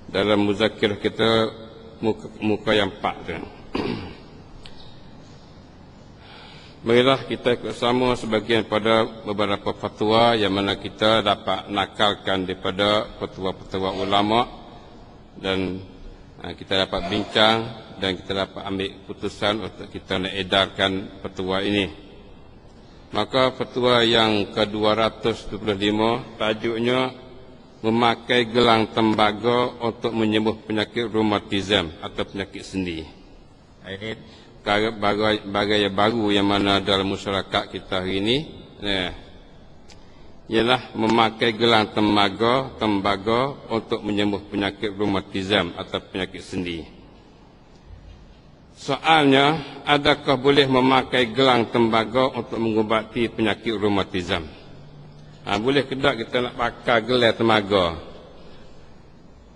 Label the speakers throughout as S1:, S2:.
S1: dalam muzakirah kita muka yang 4 tu. Marilah kita bersama sebagian pada beberapa fatwa yang mana kita dapat nakalkan daripada fatwa-fatwa ulama, dan kita dapat bincang dan kita dapat ambil putusan untuk kita nak edarkan fatwa ini. Maka fatwa yang ke-275 tajuknya memakai gelang tembaga untuk menyembuh penyakit rheumatism atau penyakit sendi. Ini bagai baru yang mana dalam masyarakat kita hari ini, ialah memakai gelang tembaga untuk menyembuh penyakit rheumatism atau penyakit sendi. Soalnya, adakah boleh memakai gelang tembaga untuk mengubati penyakit rheumatism? Boleh ke tak kita nak pakai gelang tembaga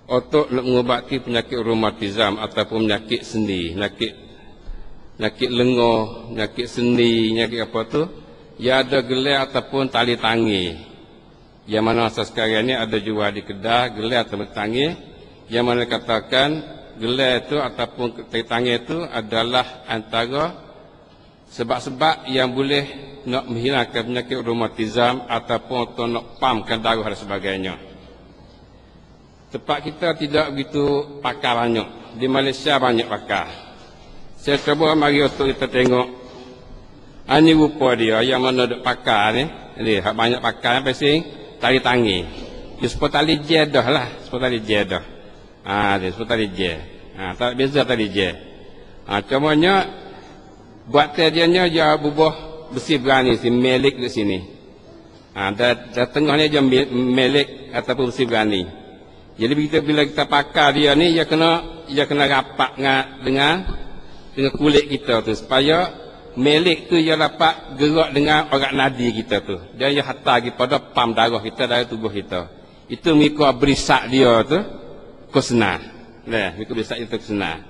S1: untuk nak mengubati penyakit rheumatism ataupun penyakit sendi, penyakit lengan, penyakit sendi, penyakit apa tu? Ya ada gelang ataupun tali tangi. Yang mana masa sekarang ni ada jual di kedai gelang atau tali tangi, yang mana katakan gelang itu ataupun tali tangi itu adalah antara sebab-sebab yang boleh nak menghilangkan penyakit rheumatism ataupun untuk nak pumpkan darah dan sebagainya. Tempat kita tidak begitu pakai banyak. Di Malaysia banyak pakai. Saya cuba mari untuk kita tengok. Ini rupa dia yang mana duk pakai ni. Ini banyak pakai pasal tali tangi. Dia seperti tali jedah lah, seperti tali jedah. Dia seperti tali jed. Tak beza tali jed. Cumanya buat tadianya dia bubuh besi berani si melik di sini. Dan tengahnya dia melik ataupun besi berani. Jadi bila kita pakai dia ni, dia kena rapat dengan kulit kita tu, supaya melik tu dia dapat gerak dengan orat nadi kita tu. Dan dia hantar kepada pam darah kita dari tubuh kita. Itu mengikut berisak dia tu kesenang. Mengikut berisak itu kesenang.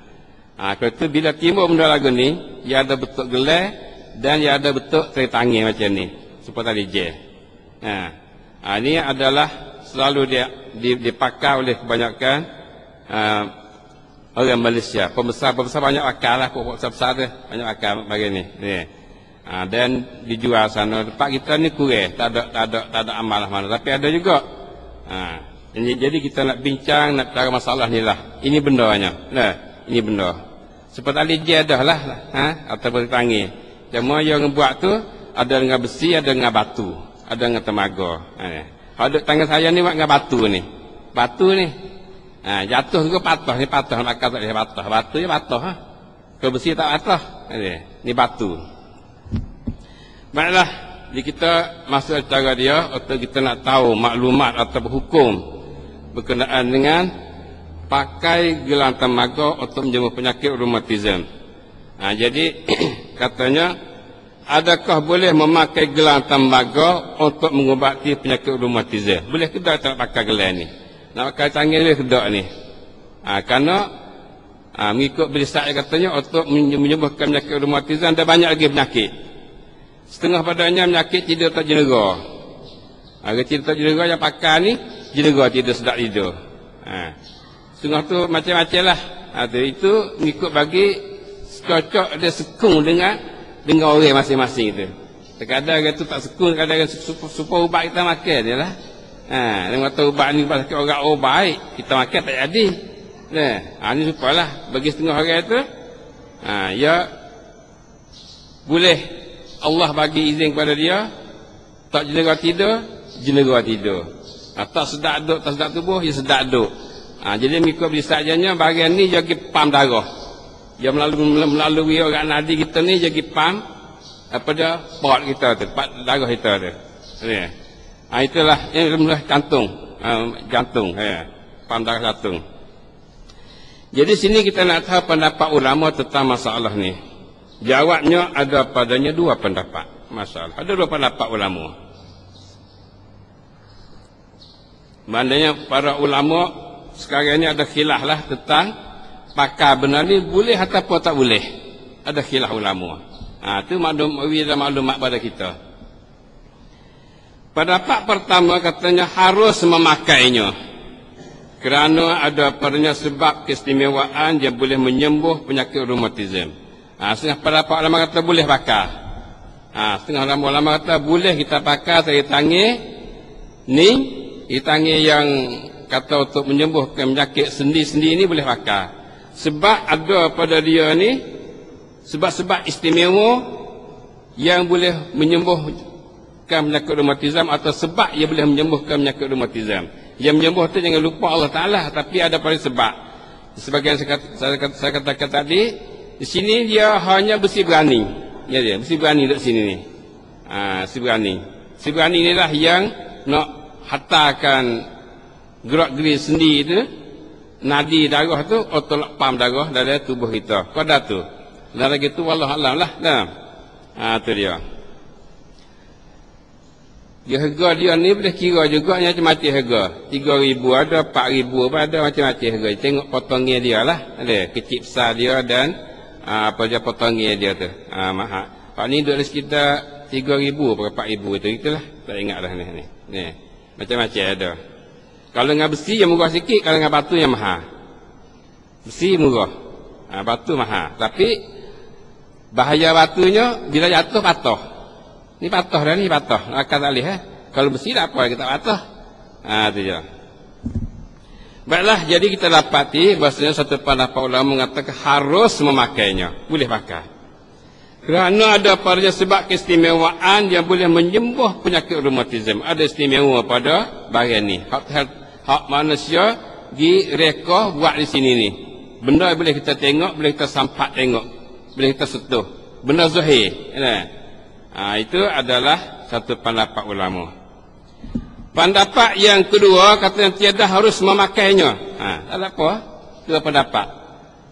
S1: Kalau tu bila timbul benda lagu ni, dia ada bentuk gelai dan dia ada bentuk tali tangi macam ni, seperti tali jel. Ini adalah selalu dia dipakai oleh kebanyakan orang Malaysia. Pembesar banyak akal lah, pokok besar tu banyak akal bagi ni. Dan dijual sana. Tempat kita ni kurang, tak ada amal mana. Tapi ada juga. Jadi kita nak bincang, nak cari masalah ni lah. Ini bendanya. Ini benda. Seperti tali jedah lah, atau bertangi. Cuma yang buat tu ada dengan besi, ada dengan batu, ada dengan temaga. Ada tangan saya ni buat dengan batu ni. Batu ni. Jatuh ke patah, ni patah, maka tak boleh patah. Batu je patah. Kalau besi tak patah. Ni batu. Baiklah, jadi kita masuk cara dia untuk kita nak tahu maklumat atau hukum berkenaan dengan pakai gelang tembaga untuk menyembuh penyakit rheumatism. Jadi katanya, adakah boleh memakai gelang tembaga untuk mengubati penyakit rheumatism? Boleh ke tak kita pakai gelang ni? Nak pakai tangan dia kedak ni. Kerana mengikut berisak katanya untuk menyembuhkan penyakit rheumatism, ada banyak lagi penyakit. Setengah padanya penyakit tidur tak jenera. Tidur tak jenera yang pakai ni, jenera tidur sedap tidur. Setengah tu macam-macam lah. Itu mengikut bagi cocok dia sekung dengan orang masing-masing tu. Kadang-kadang tu tak sekung, kadang-kadang supaya ubat kita makan dia lah. Dia kata ubat ni sakit orang baik, kita makan tak jadi. Ini supalah bagi setengah orang tu, ya boleh Allah bagi izin kepada dia, tak jenera tidur, jenera tidur. Tak sedap duduk, tak sedap tubuh, dia sedap duduk. Jadi mengikut berisaknya bahagian ni jadi pam darah. Dia melalui orat nadi kita ni jadi pam pada pot kita tu, pot darah kita tu. Itulah ini jantung, pam darah jantung. Jadi sini kita nak tahu pendapat ulama tentang masalah ni. Jawabnya ada padanya dua pendapat masalah. Ada dua pendapat ulama. Maknanya para ulama sekarang ni ada khilaf lah tentang pakai benar ni boleh ataupun tak boleh. Ada khilaf ulama. Itu maklumat pada kita. Pendapat pertama katanya harus memakainya. kerana ada padanya sebab keistimewaan dia boleh menyembuh penyakit reumatism. Setengah pendapat ulama kata boleh pakai. Setengah ulama kata boleh kita pakai tali tangan ni, tali tangan yang kata untuk menyembuhkan penyakit sendi-sendi ini boleh pakai. Sebab ada pada dia ni sebab-sebab istimewa yang boleh menyembuhkan penyakit reumatism, atau sebab ia boleh menyembuhkan penyakit reumatism. Yang menyembuh tu jangan lupa Allah Ta'ala, tapi ada pada sebab. Sebagian saya katakan tadi, di sini dia hanya besi berani. Ya dia, besi berani dekat sini ni. Besi berani. Besi berani inilah yang nak hantarkan gerak-gerik sendi itu, nadi darah tu, tolak pam darah dari tubuh kita. Pada tu. Dan lagi tu wallahualam lah. Tu dia. Dia harga dia ni boleh kira juga macam-macam harga. 3,000 ada, 4,000 ada, macam-macam harga. Tengok potongnya dia lah. Ada kecil besar dia dan apa dia potongnya dia tu. Mahal. Pak ni duduk sekitar 3,000 atau 4,000 itu. Itulah. Tak ingat dah ni. Macam-macam ada. Kalau dengan besi yang murah sikit, kalau dengan batu yang mahal. Besi murah. Batu mahal. Tapi bahaya batunya bila jatuh patah. Ni patah dah ni, patah. Akan tak boleh. Kalau besi tak apa, kita patah. Itu je. Baiklah, jadi kita dapati bahasanya satu pendapat ulama mengatakan harus memakainya. Boleh pakai. Kerana ada padanya sebab keistimewaan yang boleh menyembuh penyakit reumatism. Ada istimewa pada bahagian ni. Hak manusia direka buat di sini ni. Benda boleh kita tengok, boleh kita sampak tengok, boleh kita sentuh. Benda zahir. Itu adalah satu pendapat ulama. Pendapat yang kedua kata yang tiada harus memakainya. Tak ada apa. Dua pendapat.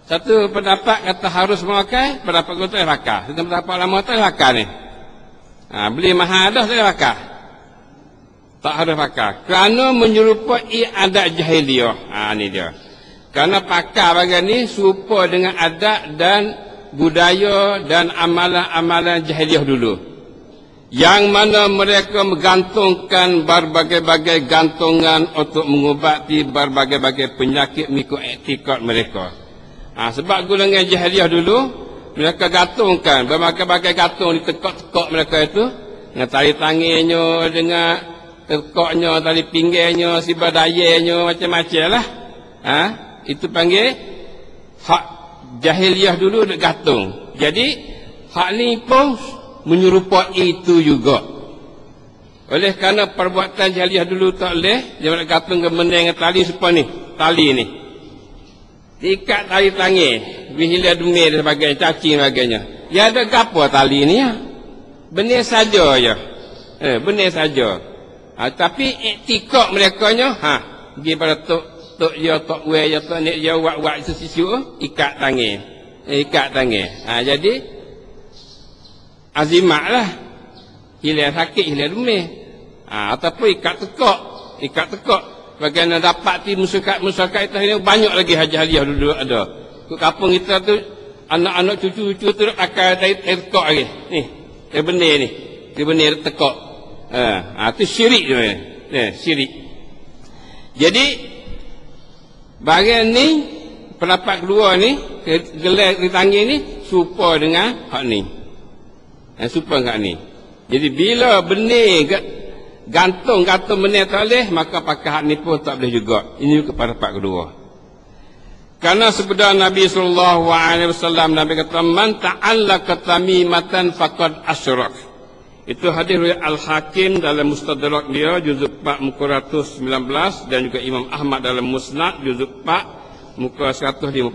S1: Satu pendapat kata harus memakai, pendapat kedua tak pakai. Satu pendapat ulama tak pakai ni. Beli mahal dah tak pakai. Tak harus pakai. Kerana menyerupai adat jahiliah. Ni dia. Kerana pakai bagian ni serupa dengan adat dan budaya dan amalan-amalan jahiliah dulu. Yang mana mereka menggantungkan berbagai-bagai gantungan untuk mengubati berbagai-bagai penyakit mengikut etikad mereka. Sebab golongan jahiliah dulu, mereka gantungkan berbagai-bagai gantung di tekak-tekak mereka itu, dengan tali tangannya, dengan tekaknya, tali pinggirnya, sibadayanya, macam-macam lah. Itu panggil hak jahiliah dulu dek gantung. Jadi hak ni pun menyerupai itu juga. Oleh kerana perbuatan jahiliah dulu tak boleh, dia nak gantung ke benda dengan tali seperti ni, tali ni. Ikat tali tangan, bihilah dumir dan sebagainya, cacing dan sebagainya. Ya ada gapo tali ni ya? Benar saja ya. Benar saja. Tapi etikad merekanya, pergi pada tok ya, tok we ya, tok nek ya, wak sisiu, ikat tangan. Ikat tangan. Jadi azimat lah. Hilang sakit, hilang dumir. Ataupun ikat tekak. Bagaimana dapat ti masyarakat kita ini banyak lagi haji-hajiah dulu ada. Ke kampung kita tu anak-anak cucu-cucu tu akan tekak lagi. Ni, benih ni. Dia benih tekak. Tu syirik dia. Syirik. Jadi bahagian ni pendapat kedua ni, gelar di tangan ni serupa dengan hak ni. Serupa dengan hak ni. Jadi bila benih gantung benih tak boleh, maka pakai hak ni pun tak boleh juga. Ini kepada pendapat kedua. Karena sebenarnya Nabi SAW Nabi kata man ta'allaka tamimatan faqad asyrak. Itu hadis riwayat Al-Hakim dalam Mustadrak dia juzuk 4 muka 119 dan juga Imam Ahmad dalam Musnad juzuk 4 muka 156,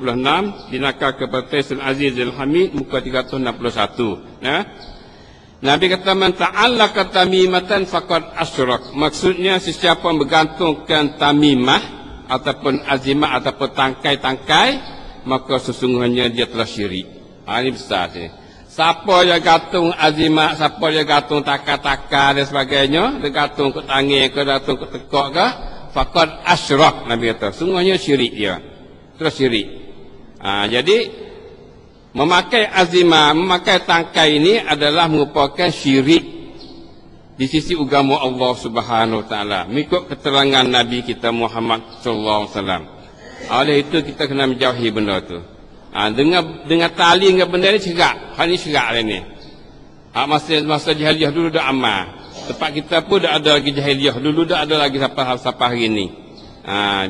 S1: dinakal kepada Taisul Aziz Al-Hamid muka 361. Nabi kata man ta'allaka tamimatan faqad asyrak. Maksudnya sesiapa bergantungkan tamimah ataupun azimah ataupun tangkai-tangkai, maka sesungguhnya dia telah syirik. Ini besar sini. Siapa yang gantung azimah, siapa yang gantung takar-takar dan sebagainya, dia gantung ke tangan ke, gantung ke tekak ke, faqad asyrak. Nabi kata sesungguhnya syirik dia. Terus syirik. Jadi memakai azimah, memakai tangkai ini adalah merupakan syirik. di sisi agama Allah Subhanahu Wa Taala, mengikut keterangan Nabi kita Muhammad sallallahu alaihi wasallam. Oleh itu kita kena menjauhi benda tu. Dengan tali dengan benda ni cerak. Hal ni cerak lah ni. Masa jahiliyah dulu dah amal. Tempat kita pun dah ada lagi jahiliyah. Dulu dah ada lagi sampai hari ni.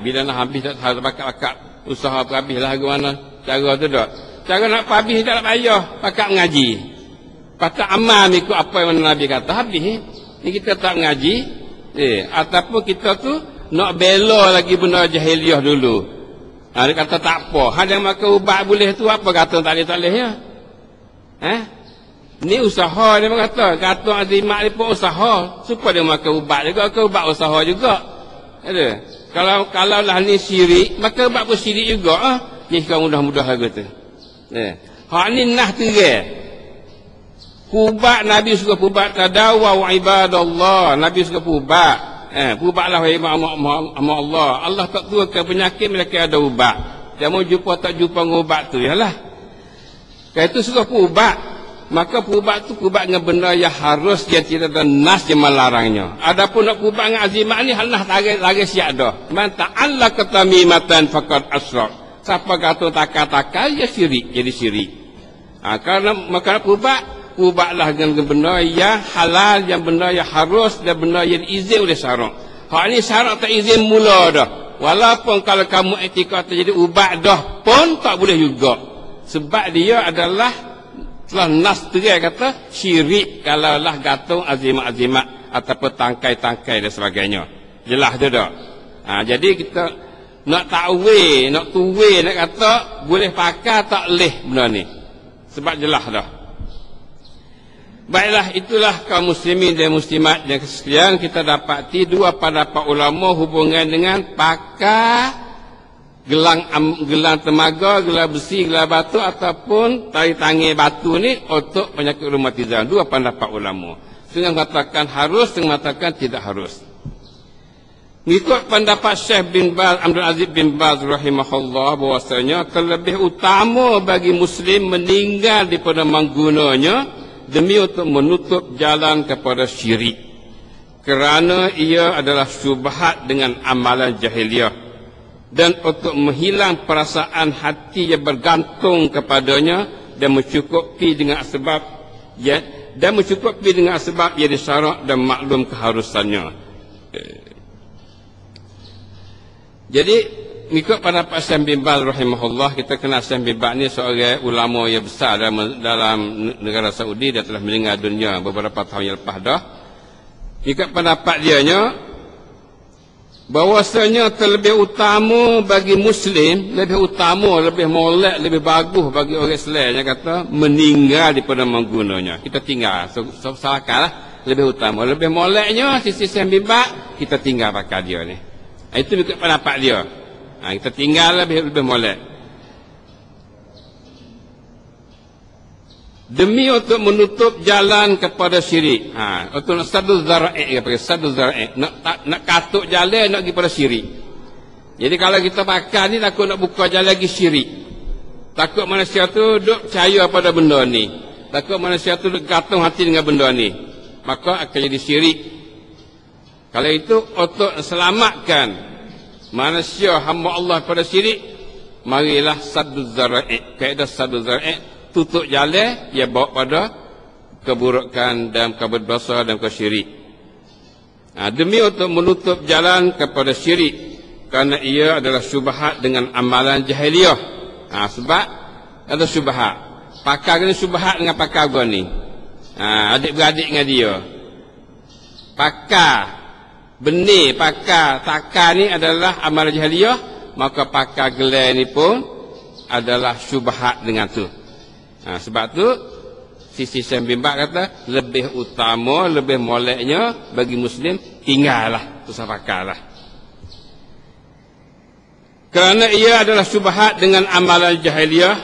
S1: Bila nak habis tak tahu bakat-bakat usaha tu habis lah ke mana. Cara tu tak. Cara nak habis tak nak payah. Pakat mengaji. Pakat amal ikut apa yang Nabi kata. Habis. Ni kita tak mengaji. Ataupun kita tu nak bela lagi benda jahiliyah dulu. Dia kata tak apa. Ada yang makan ubat boleh tu apa kata tak boleh ya? Ni usaha dia kata. Kata azimat dia pun usaha. Supaya dia makan ubat juga. Makan ubat usaha juga. Ada. Kalau lah ni syirik, maka ubat pun syirik juga. Ni sekarang mudah-mudah lagu tu. Hak ni nah terai. Pubat Nabi suka pubat tadawa wa ibadallah. Nabi suka pubat. Pubatlah wahai Allah. Allah tak tuakan penyakit mereka ada ubat. Dia mau jumpa tak jumpa dengan ubat tu yalah. Kalau itu suka pubat, maka pubat tu pubat dengan benda yang harus dia tidak ada nas yang melarangnya. Adapun nak pubat dengan azimat ni hal nah lagi siap dah. Man ta'alla katamimatan faqad asyrak. Siapa kata takar-takar ya syirik, jadi syirik. Karena maka pubatlah dengan benda yang halal, yang benda yang harus dan benda yang izin oleh syarak. Hak ni syarak tak izin mula dah. Walaupun kalau kamu etika terjadi ubat dah pun tak boleh juga. Sebab dia adalah telah nas terai kata syirik kalau lah gantung azimat-azimat ataupun tangkai-tangkai dan sebagainya. Jelas tu dah. Jadi kita nak takwil, nak tuwil, nak kata boleh pakai tak leh benda ni. Sebab jelas dah. Baiklah, itulah kaum muslimin dan muslimat yang sekalian, kita dapati dua pendapat ulama hubungan dengan pakai gelang temaga, gelang besi, gelang batu ataupun tali tangi batu ni untuk penyakit reumatisme. Dua pendapat ulama. Setengah mengatakan harus, setengah mengatakan tidak harus. Mengikut pendapat Syekh bin Baz, Abdul Aziz bin Baz rahimahullah, bahwasanya terlebih utama bagi muslim meninggal daripada menggunanya demi untuk menutup jalan kepada syirik, kerana ia adalah syubhat dengan amalan jahiliyah, dan untuk menghilang perasaan hati yang bergantung kepadanya dan mencukupi dengan sebab yang disyarak dan maklum keharusannya. Jadi mengikut pendapat Syekh bin Baz rahimahullah, kita kenal Syekh bin Baz ni seorang ulama yang besar dalam negara Saudi. Dia telah meninggal dunia beberapa tahun yang lepas dah. Mengikut pendapat dia nya, bahwasanya terlebih utama bagi muslim, lebih utama, lebih molek, lebih bagus bagi orang Islam yang kata meninggal daripada menggunanya. Kita tinggal, salahkanlah, lebih utama, lebih moleknya sisi Syekh bin Baz, kita tinggal pakai dia ni. Itu mengikut pendapat dia. Kita tinggal lebih molek. Demi untuk menutup jalan kepada syirik. Untuk nak sadul zara'i, sadul zara'i. Nak katuk jalan, nak pergi pada syirik. Jadi kalau kita pakai ni, takut nak buka jalan lagi syirik. Takut manusia tu duk percaya pada benda ni. Takut manusia tu duk gantung hati dengan benda ni. Maka akan jadi syirik. Kalau itu untuk selamatkan manusia hamba Allah pada syirik, marilah saddu zara'i. Kaedah saddu zara'i, tutup jalan yang bawa pada keburukan dan keberdosa dan kesyirik. Demi untuk menutup jalan kepada syirik, kerana ia adalah syubhat dengan amalan jahiliyah. Sebab ada syubhat. Pakar ni syubhat dengan pakar gua ni. Adik-beradik dengan dia. Pakar benih, pakar takar ni adalah amalan jahiliyah, maka pakar gelar ni pun adalah syubhat dengan tu. Sebab tu sisi Syekh bin Baz kata lebih utama, lebih moleknya bagi muslim tinggallah, usah pakarlah. Kerana ia adalah syubhat dengan amalan jahiliyah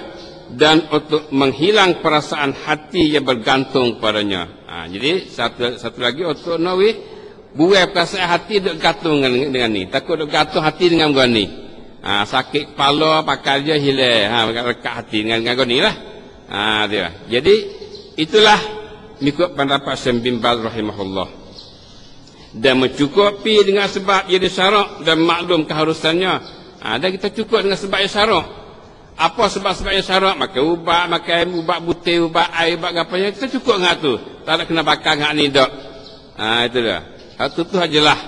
S1: dan untuk menghilang perasaan hati yang bergantung padanya. Jadi satu lagi untuk nawi buai perasaan hati duk gantung dengan ni. Takut duk gantung hati dengan gua ni. Sakit kepala pakai dia hilang. Rekat hati dengan gua ni lah. Dia. Jadi itulah mengikut pendapat Syekh bin Baz rahimahullah. dan mencukupi dengan sebab ia disyarak dan maklum keharusannya. Dan kita cukup dengan sebab yang syarak. Apa sebab-sebab yang syarak? Makan ubat, makan ubat butir, ubat air, ubat apa-apa, kita cukup dengan tu. Tak ada kena bakar dengan ni dak. Itu dah. Satu tu ajalah.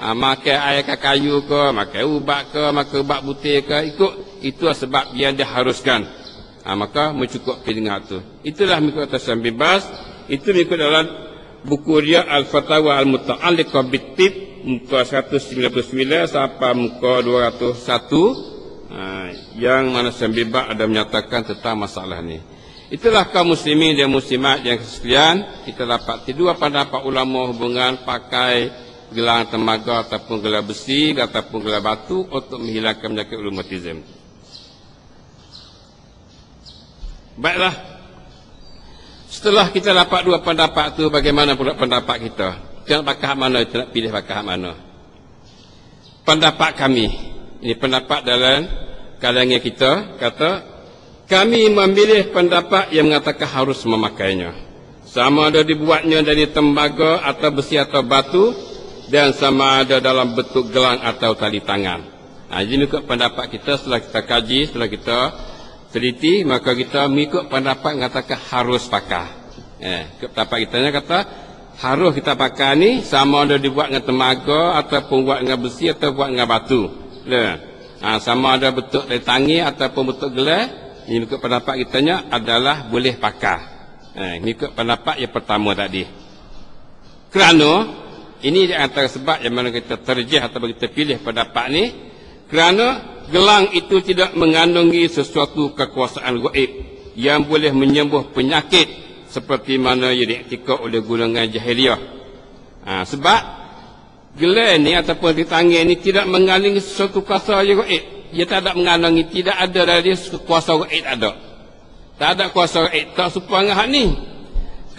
S1: Makan air ke kayu ke, makan ubat ke, makan ubat butir ke, ikut. Itu sebab yang diharuskan. Maka mencukupi dengan tu. Itulah mengikut atasan bebas. Itu mengikut dalam buku dia Al-Fatawa Al-Muta'alliqah Bit-Tib, muka 199 sampai muka 201, yang mana Sembibak ada menyatakan tentang masalah ni. Itulah kaum muslimin dan muslimat yang sekalian, kita dapat dua pendapat ulama hubungan pakai gelang temaga ataupun gelang besi ataupun gelang batu untuk menghilangkan penyakit rheumatism. Baiklah, setelah kita dapat dua pendapat tu, bagaimana pula pendapat kita? Kita nak pakai hak mana, kita nak pilih pakai hak mana? Pendapat kami, ini pendapat dalam kalangan kita, kata kami memilih pendapat yang mengatakan harus memakainya, sama ada dibuatnya dari tembaga atau besi atau batu, dan sama ada dalam bentuk gelang atau tali tangan. Jadi ikut pendapat kita, setelah kita kaji, setelah kita teliti, maka kita mengikut pendapat mengatakan harus pakai. Pendapat kita kata harus kita pakai ni, sama ada dibuat dengan tembaga ataupun buat dengan besi atau buat dengan batu. Sama ada bentuk dari tangi ataupun bentuk gelang, ini mengikut pendapat kita adalah boleh pakai. Mengikut pendapat yang pertama tadi. Kerana ini di antara sebab yang mana kita terjih atau kita pilih pendapat ni, kerana gelang itu tidak mengandungi sesuatu kekuasaan gaib yang boleh menyembuh penyakit seperti mana yang diiktikad oleh golongan jahiliyah. Sebab gelang ni ataupun di tangan ni tidak mengandungi sesuatu kuasa yang gaib. Ia tak ada mengandungi, tidak ada dari kuasa gaib, ada. Tak ada kuasa gaib, tak serupa dengan hak ni.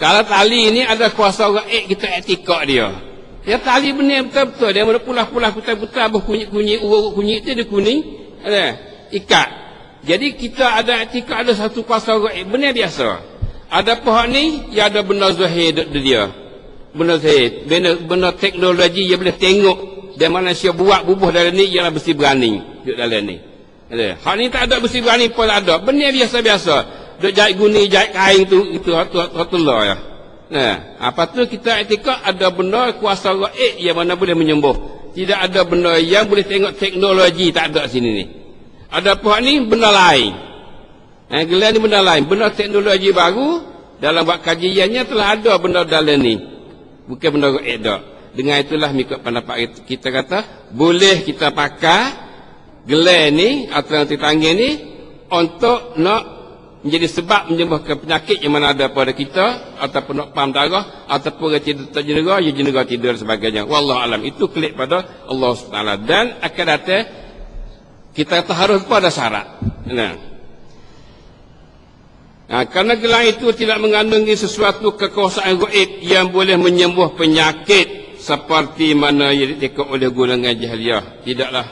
S1: Kalau tali ni ada kuasa gaib, kita iktikad dia. Ya tali benar betul-betul, dia pulah-pulah putar-putar berkunyit-kunyit, urut kunyit tu dia kuning, ada ikat. Jadi kita ada etika, ada satu kuasa gaib, benar biasa. Ada pihak ni, ya ada benda zahir dia. Benda zahir, benda teknologi yang boleh tengok dan manusia buat bubuh dalam ni ialah besi berani duduk dalam ni. Ada. Hak ni tak ada besi berani pun ada. Benar biasa-biasa. Duk jahit guni, jahit kain tu, itu hatullah ya. Apa tu kita etika ada benda kuasa gaib yang mana boleh menyembuh. Tidak ada benda yang boleh tengok teknologi, tak ada sini ni. Ada pihak ni benda lain. Gelar ni benda lain, benda teknologi baru. Dalam buat kajiannya telah ada benda dalam ni, bukan benda gaib dak. Dengan itulah mengikut pendapat kita kata boleh kita pakai gelar ni atau tangan ni untuk nak menjadi sebab menyembuhkan penyakit yang mana ada pada kita, ataupun nak pam darah, ataupun tidur terjenera, ya jenera tidur sebagainya. Wallahu alam, itu klik pada Allah SWT. Dan akan datang kita harus pada syarat. Kerana gelang itu tidak mengandungi sesuatu kekuasaan gaib yang boleh menyembuh penyakit seperti mana yang diikut oleh golongan jahiliyah. Tidaklah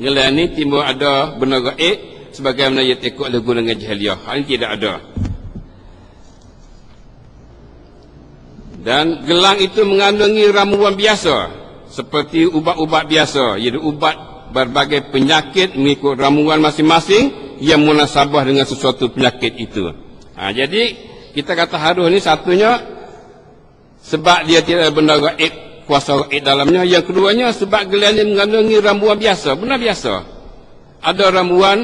S1: gelang ini timbul ada benda gaib sebagaimana yang diikut oleh golongan jahiliyah. Hal ini tidak ada. Dan gelang itu mengandungi ramuan biasa seperti ubat-ubat biasa, iaitu ubat berbagai penyakit mengikut ramuan masing-masing yang munasabah dengan sesuatu penyakit itu. Jadi kita kata harus ni satunya sebab dia tidak ada benda gaib, kuasa gaib dalamnya. Yang keduanya sebab gelang ini mengandungi ramuan biasa, benar biasa. Ada ramuan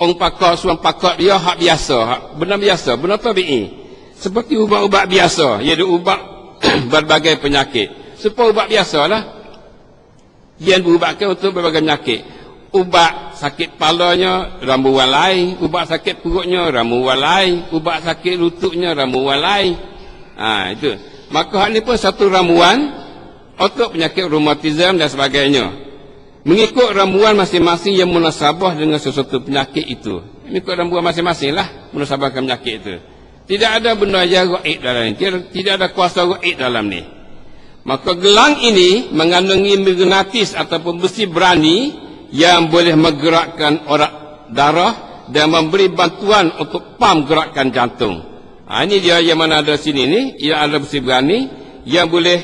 S1: orang pakar, suam pakar dia hak biasa, hak benar biasa, benar tabi'i. Seperti ubat-ubat biasa, iaitu ubat berbagai penyakit. Supaya ubat biasalah yang berubatkan untuk berbagai penyakit. Ubat sakit kepalanya ramuan lain, ubat sakit perutnya ramuan lain, ubat sakit lututnya ramuan lain. Itu. Maka hal ini pun satu ramuan untuk penyakit rheumatism dan sebagainya. Mengikut ramuan masing-masing yang munasabah dengan sesuatu penyakit itu. Mengikut ramuan masing-masing lah munasabahkan penyakit itu. Tidak ada benda yang gaib dalam ini. Tidak ada kuasa gaib dalam ni. Maka gelang ini mengandungi magnetis ataupun besi berani yang boleh menggerakkan orak darah dan memberi bantuan untuk pam gerakan jantung. Ini dia yang mana ada sini ni. Ia ada besi berani yang boleh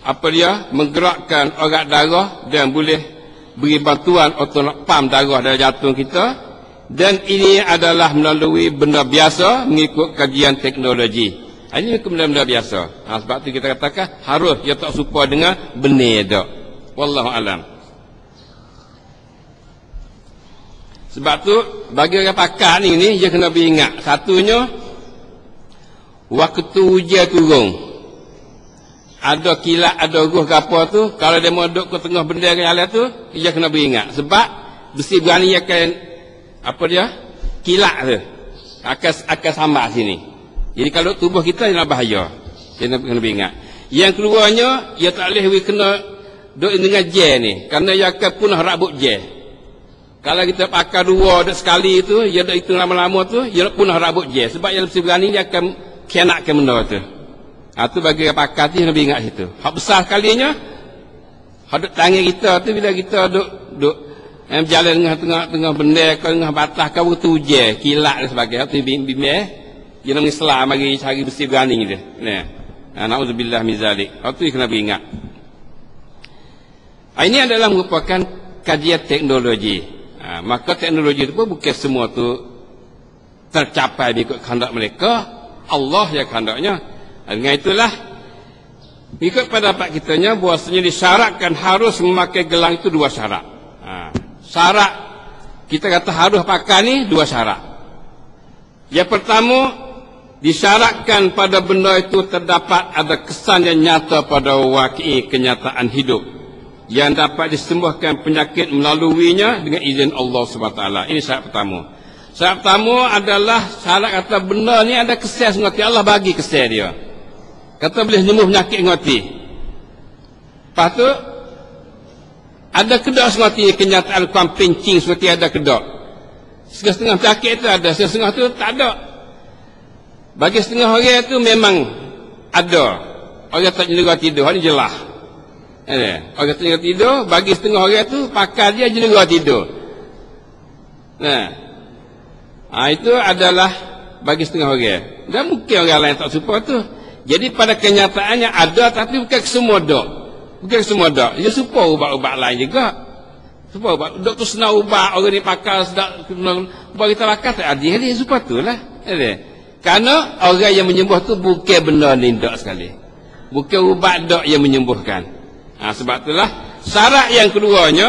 S1: apa dia, menggerakkan organ darah dan boleh beri bantuan untuk nak pam darah dari jantung kita. Dan ini adalah melalui benda biasa mengikut kajian teknologi. Ini benda-benda biasa. Sebab tu kita katakan harus dia tak serupa dengan benih dak. Wallahu alam. Sebab tu bagi orang pakar ni dia kena beringat. Satunya, waktu hujan turun, ada kilat, ada ruh ke apa tu, kalau dia mau duduk ke tengah benda yang jalan tu, dia kena beringat. Sebab besi berani akan apa dia, kilat tu akan sambar sini. Jadi kalau tubuh kita ialah bahaya, dia kena beringat. Yang keluarnya, dia tak boleh kena duduk dengan jel ni, kerana dia akan punah rambut jel. Kalau kita pakai dua dek sekali tu, dia dah itu lama-lama tu, dia punah rambut je. Sebab yang lebih berani dia akan kianatkan benda tu. Itu bagi pakar tu yang lebih ingat situ. Hak besar sekalinya, hak duk tangan kita tu bila kita duk berjalan tengah benda ke tengah batas kau tu je, kilat dan sebagainya. Tu bimbing dia nak Islam bagi cari besi berani dia. Nah, nauzubillah min zalik. Itu kena ingat. Ini adalah merupakan kajian teknologi. Maka teknologi itu pun bukan semua tu tercapai mengikut kehendak mereka. Allah yang kehendaknya. Dengan itulah mengikut pendapat kitanya bahwasanya disyaratkan harus memakai gelang itu dua syarat. Syarat kita kata harus pakai ni dua syarat. Yang pertama, disyaratkan pada benda itu terdapat ada kesan yang nyata pada waqi kenyataan hidup yang dapat disembuhkan penyakit melaluinya dengan izin Allah SWT. Ini syarat pertama. Syarat pertama adalah syarat kata benda ni ada kesan ngoti, Allah bagi kesan dia. Kata boleh sembuh penyakit ngoti. Lepas tu ada kedak ngoti, kenyataan kuam pencing seperti ada kedak. Setengah penyakit itu ada, setengah tu tak ada. Bagi setengah orang itu memang ada. Orang tak jendela tidur, ini jelas. Orang setengah tidur, bagi setengah orang tu pakai dia jendela tidur. Itu adalah bagi setengah orang. Dan mungkin orang lain tak serupa tu. Jadi pada kenyataannya ada, tapi bukan semua dok. Bukan semua dok. Dia serupa ubat-ubat lain juga. Serupa ubat. Dok tu senang ubat, orang ni pakai sedap, ubat kita pakai tak ada. Dia serupa tu lah. Kerana orang yang menyembuh tu bukan benda ni dok sekali. Bukan ubat dok yang menyembuhkan. Sebab itulah syarat yang keduanya,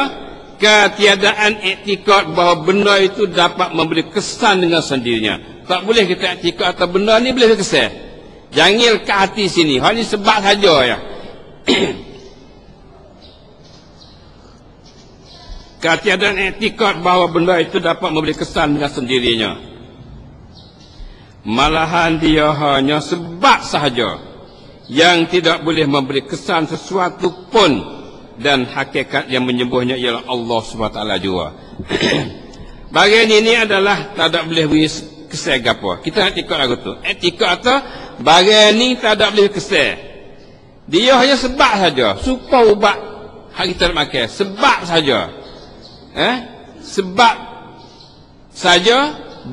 S1: ketiadaan iktikad bahawa benda itu dapat memberi kesan dengan sendirinya. Tak boleh kita iktikad atau benda ni boleh kesan. Jangan ke hati sini. Hal ni sebab saja ya. Ketiadaan iktikad bahawa benda itu dapat memberi kesan dengan sendirinya. Malahan dia hanya sebab sahaja yang tidak boleh memberi kesan sesuatu pun, dan hakikat yang menyembuhnya ialah Allah SWT juga. Bagian ini adalah tak boleh beri kesan apa. Kita nak ikut lagu tu. Etika atau bagian ini tak boleh kesan. Dia hanya sebab saja. Supaya ubat hak kita nak makan. Sebab saja. Sebab saja,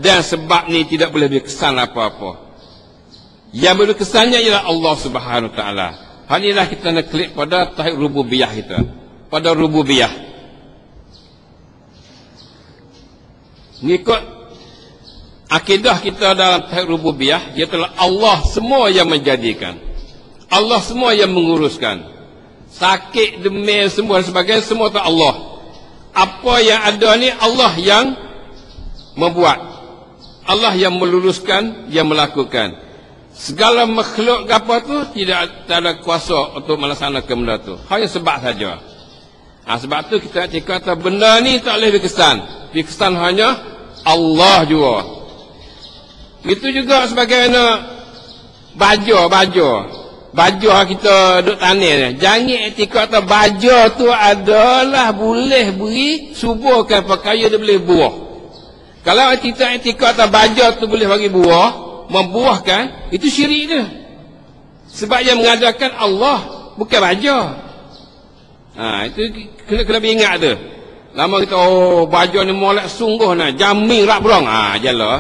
S1: dan sebab ni tidak boleh beri kesan apa-apa. Yang berkesannya ialah Allah Subhanahu Wa Taala. Hal inilah kita nak klik pada tauhid rububiyah kita. Pada rububiyah. Mengikut akidah kita dalam tauhid rububiyah, iaitu Allah semua yang menjadikan. Allah semua yang menguruskan. Sakit, demam, semua dan sebagainya, semua itu Allah. Apa yang ada ni Allah yang membuat. Allah yang meluruskan, yang melakukan. Segala makhluk apa tu tidak ada kuasa untuk melaksanakan benda tu. Hanya sebab saja. Sebab tu kita kata benda ni tak boleh dikesan. Dikesan hanya Allah juga. Itu juga sebagaimana baju kita duduk tanah ni. Jangan etika kata baju tu adalah boleh beri suburkan pakaian dia boleh buah. Kalau kita etika kata baju tu boleh bagi buah, membuahkan, itu syirik dia. Sebab yang mengadakan Allah, bukan baja. Itu kena ingat tu. Lama kita, baja ni molek sungguh nak, jamin rak berong. Jalan.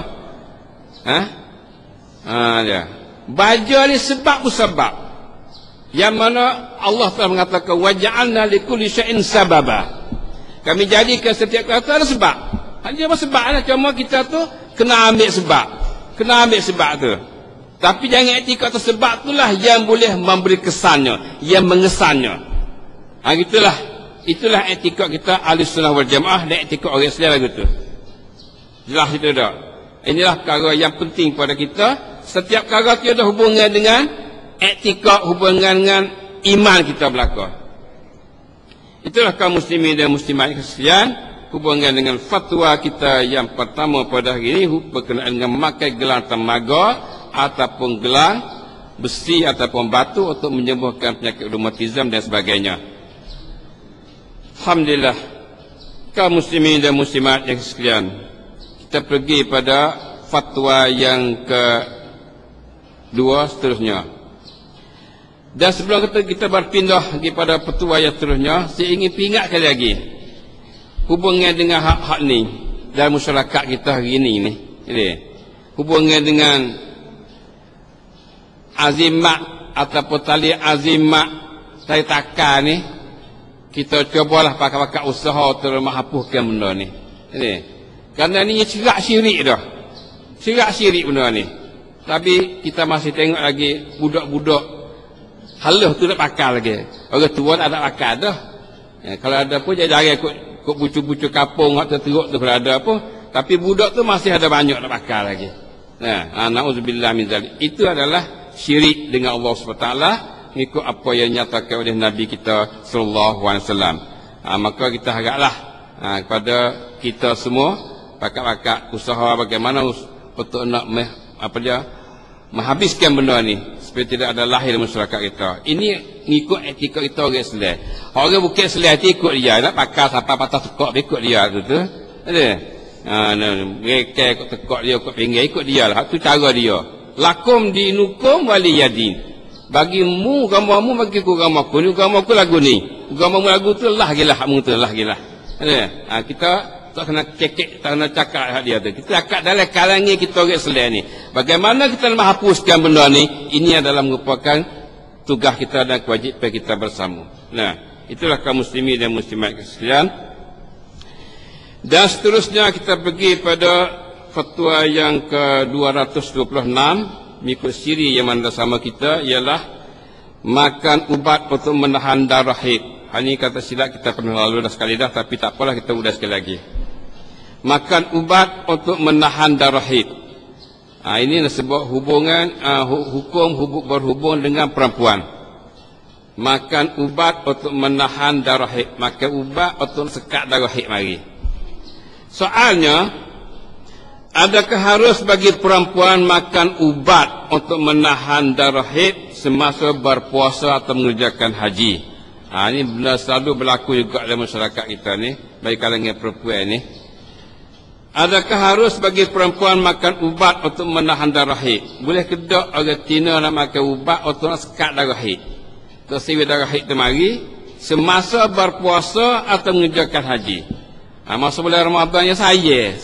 S1: Dia. Baja ni sebab. Yang mana Allah telah mengatakan waja'alna likulli syai'in sababa. Kami jadikan setiap kata ada sebab. Hanya sebab lah, cuma kita tu kena ambil sebab. Kena ambil sebab tu. Tapi jangan etika tu sebab itulah yang boleh memberi kesannya, yang mengesannya. Itulah etika kita Ahlussunnah wal Jamaah dan etika orang Islam lagu tu. Jelas itu dah. Inilah perkara yang penting pada kita. Setiap perkara tu ada hubungan dengan etika, hubungan dengan iman kita belaka. Itulah kaum muslimin dan muslimat sekalian, hubungan dengan fatwa kita yang pertama pada hari ini berkenaan dengan memakai gelang temaga ataupun gelang besi ataupun batu untuk menyembuhkan penyakit reumatisme dan sebagainya. Alhamdulillah, kaum muslimin dan muslimat yang sekalian, kita pergi pada fatwa yang kedua seterusnya. Dan sebelum kita berpindah kepada fatwa yang seterusnya, saya ingin ingatkan lagi hubungan dengan hak-hak ni dalam masyarakat kita hari ini. Hubungan dengan azimat ataupun tali azimat, tali takar ni, kita cubalah pakai usaha untuk menghapuskan benda ni. Kerana ni cerak syirik dah. Cerak syirik benda ni. Tapi kita masih tengok lagi budak-budak halus tu nak pakai lagi. Orang tua tak ada pakai dah. Kalau ada pun dia jarang ikut bucu-bucu kapung atau teruk tu kalau ada pun. Tapi budak tu masih ada banyak nak pakai lagi. Na'udzubillah min zalik. Itu adalah syirik dengan Allah SWT, mengikut apa yang nyatakan oleh Nabi kita sallallahu alaihi wasallam. Maka kita haraplah kepada kita semua pakat-pakat usaha bagaimana untuk nak menghabiskan benda ni supaya tidak ada lahir masyarakat kita. Ini mengikut etika kita orang Islam. Orang bukan Islam ikut dia, nak pakai siapa patah tekak ikut dia tu. Ada. Mereka ikut tekak dia, ikut pinggir ikut dia lah. Itu cara dia. Lakum dinukum waliyadin. Bagimu agamamu, bagiku agamaku. Ni agamaku lagu ni. Agamamu lagu tu lah gila hakmu tu lah gila. Kita tak kena kekek, tak kena cakap hak dia tu. Kita cakap dalam kalangan kita orang Islam ni. Bagaimana kita nak menghapuskan benda ni? Ini adalah merupakan tugas kita dan kewajipan kita bersama. Itulah kaum muslimin dan muslimat sekalian. Dan seterusnya kita pergi pada fatwa yang ke-226 mengikut siri yang mana sama kita, ialah makan ubat untuk menahan darah haid. Ini kata silap kita pernah lalu dah sekali dah, tapi tak apalah, kita udah sekali lagi. Makan ubat untuk menahan darah haid. Ini disebut hubungan hukum berhubung dengan perempuan. Makan ubat untuk menahan darah haid. Makan ubat untuk sekat darah haid mari. Soalnya, adakah harus bagi perempuan makan ubat untuk menahan darah haid semasa berpuasa atau mengerjakan haji? Ini benar selalu berlaku juga dalam masyarakat kita ni, bagi kalangan perempuan ni. Adakah harus bagi perempuan makan ubat untuk menahan darah haid? Boleh ke tak orang Cina nak makan ubat untuk nak sekat darah haid? Tersiwi darah haid temari semasa berpuasa atau mengerjakan haji. Masa bulan Ramadan yang saya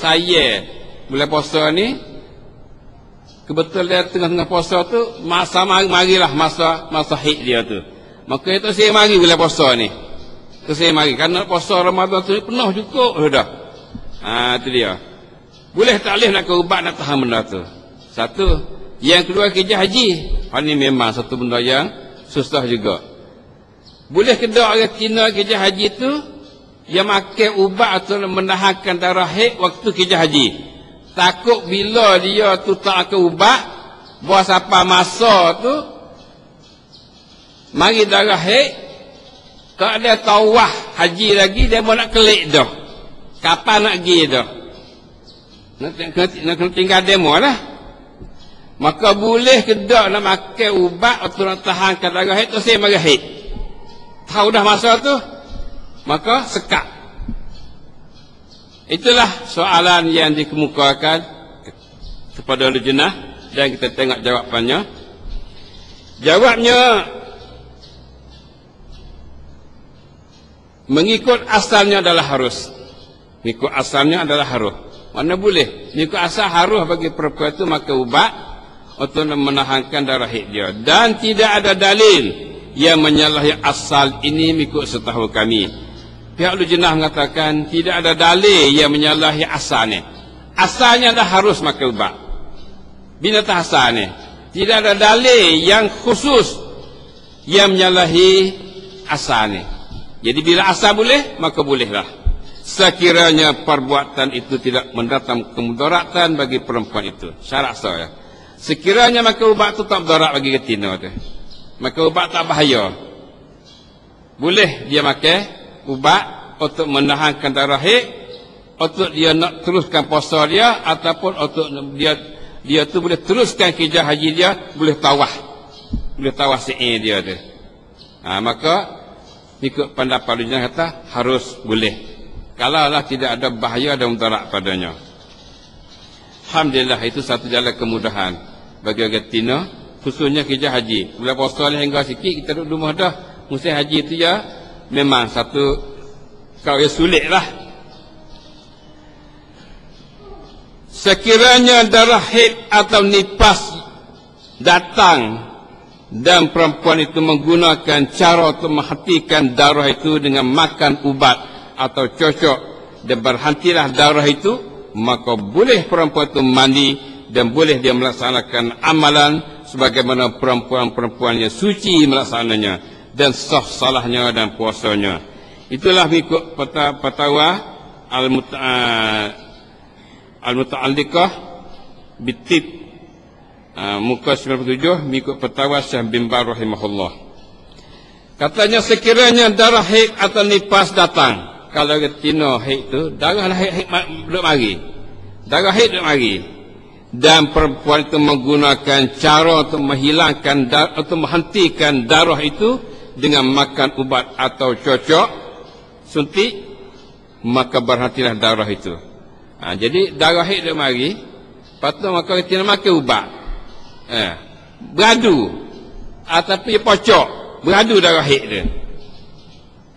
S1: bulan puasa ni, kebetulan tengah-tengah puasa tu masa marilah masa haid dia tu. Maka itu saya mari bulan puasa ni. Itu saya mari kerana puasa Ramadan tu penuh cukup dah. Itu dia. Boleh tak boleh nak ke ubat nak tahan benda tu. Satu. Yang kedua, kerja haji. Ini memang satu benda yang susah juga. Boleh ke tak orang Cina kerja haji tu yang makan ubat atau menahankan darah haid waktu kerja haji? Takut bila dia tu tak akan ubat, buat apa masa tu mari darah haid, tak ada tawah haji lagi, dia mau nak kelik dah. Kapan nak pergi dah? Nak tinggal demo lah. Maka boleh ke tak nak makan ubat atau nak tahankan darah haid tu saya mari haid. Tahu dah masa tu, maka sekat. Itulah soalan yang dikemukakan kepada lejnah dan kita tengok jawapannya. Jawabnya, mengikut asalnya adalah harus. Mengikut asalnya adalah harus. Mana boleh? Mengikut asal harus bagi perempuan itu makan ubat untuk menahankan darah haid dia. Dan tidak ada dalil yang menyalahi asal ini mengikut setahu kami. Pihak lujnah mengatakan tidak ada dalil yang menyalahi asalnya. Asalnya dah harus makan ubat. Binatang asalnya. Tidak ada dalil yang khusus yang menyalahi asalnya. Jadi bila asal boleh, maka bolehlah. Sekiranya perbuatan itu tidak mendatangkan kemudaratan bagi perempuan itu. Syarat saya. Sekiranya makan ubat itu tak mudarat bagi betina tu. Makan ubat tak bahaya. Boleh dia makan ubat untuk menahankan darah haid, untuk dia nak teruskan puasa dia, ataupun untuk dia tu boleh teruskan kerja haji dia, boleh tawaf si'in dia tu. Maka ikut pendapat lujnah kata harus boleh, kalau lah tidak ada bahaya dan mudarat padanya. Alhamdulillah, itu satu jalan kemudahan bagi betina, khususnya kerja haji. Bila puasa hingga sikit kita duduk rumah dah, musim haji itu ya memang satu kau yang sulit lah. Sekiranya darah haid atau nifas datang dan perempuan itu menggunakan cara untuk menghentikan darah itu dengan makan ubat atau cocok dan berhentilah darah itu, maka boleh perempuan itu mandi dan boleh dia melaksanakan amalan sebagaimana perempuan-perempuan yang suci melaksananya, dan sah salahnya dan puasanya. Itulah mengikut fatwa Al-Muta'alliqah Bitib muka 97 mengikut fatwa Syekh bin Baz rahimahullah. Katanya sekiranya darah haid atau nifas datang, kalau betina haid itu darah haid duduk mari, darah haid duduk mari, dan perempuan itu menggunakan cara untuk menghilangkan atau menghentikan darah itu dengan makan ubat atau cocok suntik, maka berhentilah darah itu. Jadi darah haid dia mari, patut maka kita makan ubat, beradu ataupun pocok, beradu darah haid dia.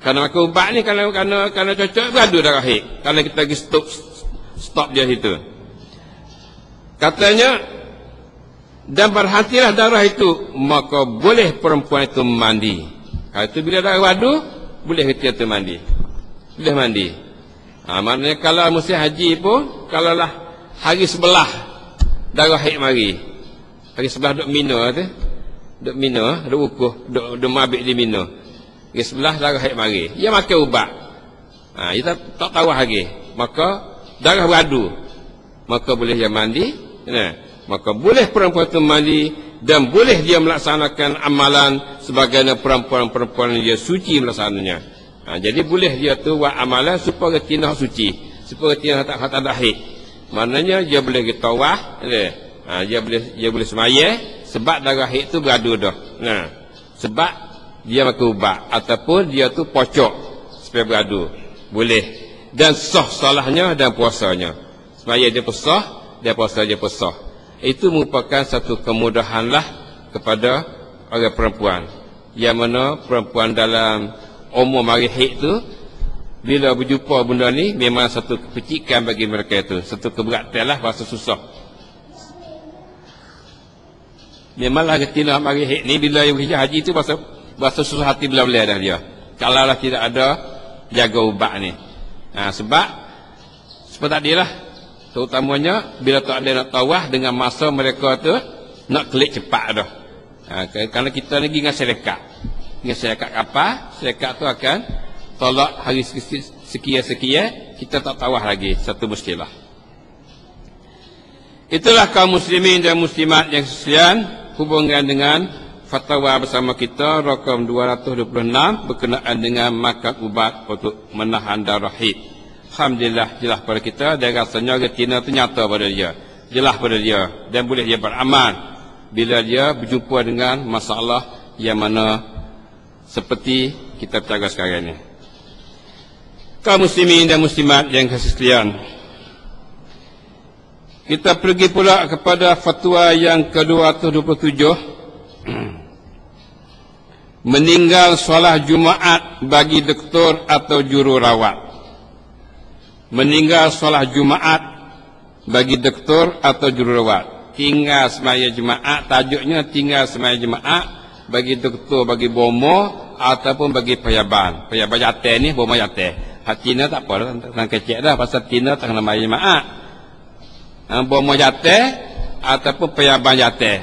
S1: Karena makan ubat ni, karena cocok, beradu darah haid. Kalau kita pergi stop dia situ, katanya, dan berhentilah darah itu, maka boleh perempuan itu mandi. Kalau itu bila darah beradu, boleh kita itu mandi. Boleh mandi. Maknanya kalau musim haji pun, kalau lah hari sebelah darah haid mari, hari sebelah duk Mina tu, duk Mina, duk ukuh, duk mabik di Mina, hari sebelah darah haid mari, dia makan ubat, kita tak tahu hari, maka darah beradu, maka boleh dia mandi, maka boleh perempuan itu mandi, dan boleh dia melaksanakan amalan sebagaimana perempuan-perempuan yang suci melaksananya. Jadi boleh dia tu buat amalan supaya betina suci, supaya betina tak ada haid. Maknanya dia boleh pergi tawaf, dia boleh semaya sebab darah haid tu beradu dah. Sebab dia makan ubat ataupun dia tu pocok supaya beradu, boleh. Dan sah salahnya dan puasanya. Semaya dia pesah, dia puasa dia pesah. Itu merupakan satu kemudahanlah kepada orang perempuan, yang mana perempuan dalam umur mari haid tu, bila berjumpa benda ni memang satu kepecikan bagi mereka itu, satu keberatan lah, bahasa susah. Memanglah ketika mari haid ni, bila yang kerja haji tu bahasa susah hati belah-belah dah dia, kalau lah tidak ada jaga ubat ni. Sebab tadi lah, terutamanya bila tak ada nak tawah dengan masa mereka tu nak klik cepat dah. Kerana kita lagi dengan syarikat kapal, syarikat tu akan tolak hari sekian-sekian, kita tak tawah lagi, satu muskilah. Itulah kaum muslimin dan muslimat yang sekalian, hubungan dengan fatwa bersama kita rakam 226 berkenaan dengan makan ubat untuk menahan darah haid. Alhamdulillah, jelas pada kita, dan rasanya betina tu nyata pada dia, jelas pada dia, dan boleh dia beramal bila dia berjumpa dengan masalah yang mana seperti kita bercakap sekarang ini. Kaum muslimin dan muslimat yang kasih sekalian, kita pergi pula kepada fatwa yang ke-227, meninggal solat Jumaat bagi doktor atau jururawat. Meninggal solat Jumaat bagi doktor atau jururawat, tinggal semaya Jumaat, tajuknya tinggal semaya Jumaat bagi doktor, bagi bomo ataupun bagi payaban. Payaban jatuh ni, bomo jatuh. Hak Cina tak apa, tak kecek dah pasal Cina tak kena mari jemaah. Bomo jatuh ataupun payaban jatuh.